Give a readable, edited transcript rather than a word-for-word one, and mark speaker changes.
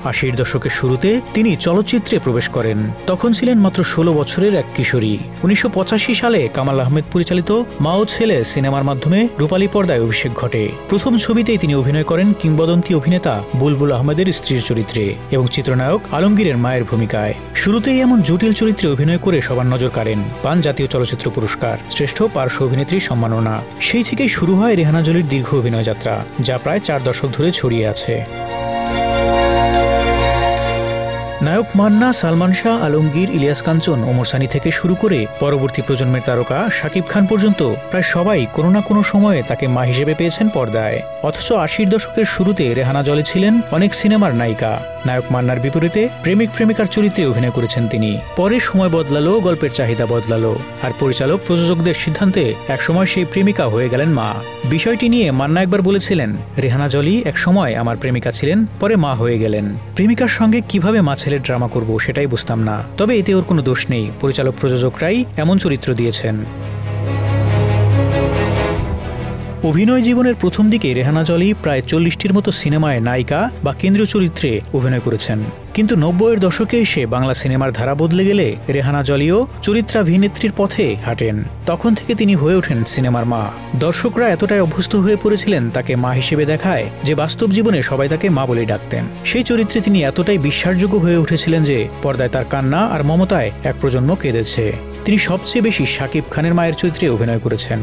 Speaker 1: 80-এর দশকের শুরুতে তিনি চলচ্চিত্রে প্রবেশ করেন। তখন ছিলেন মাত্র 16 বছরের এক কিশোরী। 1985 সালে কামাল আহমেদ পরিচালিত মাও ছেলে সিনেমার মাধ্যমে রূপালী পর্দায় অভিষেক ঘটে। প্রথম ছবিতেই তিনি অভিনয় করেন কিংবদন্তি অভিনেতা বুলবুল আহমেদের স্ত্রীর চরিত্রে এবং চিত্রনায়ক আলমগীরের মায়ের ভূমিকায়। শুরুতেই এমন জটিল চরিত্রে অভিনয় করে সবার নজর কাড়েন। পান জাতীয় চলচ্চিত্র পুরস্কার, শ্রেষ্ঠ পার্শ্ব অভিনেত্রীর সম্মাননা। সেই থেকেই শুরু হয় রেহানা জলির দীর্ঘ অভিনয় যাত্রা, যা প্রায় 4 দশক ধরে ছড়িয়ে আছে। নায়ক মান্না, সালমান শাহ, আলমগীর, ইলিয়াস কাঞ্চন, ওমর সানি থেকে শুরু করে পরবর্তী প্রজন্মের তারকা শাকিব খান পর্যন্ত প্রায় সবাই কোনো না কোনো সময়ে তাকে মা হিসেবে পেয়েছেন পর্দায়। অথচ 80-এর দশকের শুরুতে রেহানা জলি ছিলেন অনেক সিনেমার নায়িকা। নায়ক মান্নার বিপরীতে প্রেমিক প্রেমিকার চরিত্রে অভিনয় করেছেন তিনি। পরে সময় বদলালো, গল্পের চাহিদা বদলালো, আর পরিচালক প্রযোজকদের সিদ্ধান্তে একসময় সেই প্রেমিকা হয়ে গেলেন মা। বিষয়টি নিয়ে মান্না একবার বলেছিলেন, রেহানা জলি এক সময় আমার প্রেমিকা ছিলেন, পরে মা হয়ে গেলেন। প্রেমিকার সঙ্গে কিভাবে মা ছেলের ড্রামা করব সেটাই বুঝতাম না, তবে এতে ওর কোনো দোষ নেই, পরিচালক প্রযোজকরাই এমন চরিত্র দিয়েছেন। অভিনয় জীবনের প্রথম দিকে রেহানা জলি প্রায় 40টির মতো সিনেমায় নায়িকা বা কেন্দ্রীয় চরিত্রে অভিনয় করেছেন। কিন্তু 90-এর দশকে এসে বাংলা সিনেমার ধারা বদলে গেলে রেহানা জলিও চরিত্রাভিনেত্রীর পথে হাঁটেন। তখন থেকে তিনি হয়ে ওঠেন সিনেমার মা। দর্শকরা এতটাই অভ্যস্ত হয়ে পড়েছিলেন তাকে মা হিসেবে দেখায় যে বাস্তব জীবনে সবাই তাকে মা বলেই ডাকতেন। সেই চরিত্রে তিনি এতটাই বিশ্বাসযোগ্য হয়ে উঠেছিলেন যে পর্দায় তার কান্না আর মমতায় এক প্রজন্ম কেঁদেছে। তিনি সবচেয়ে বেশি শাকিব খানের মায়ের চরিত্রে অভিনয় করেছেন।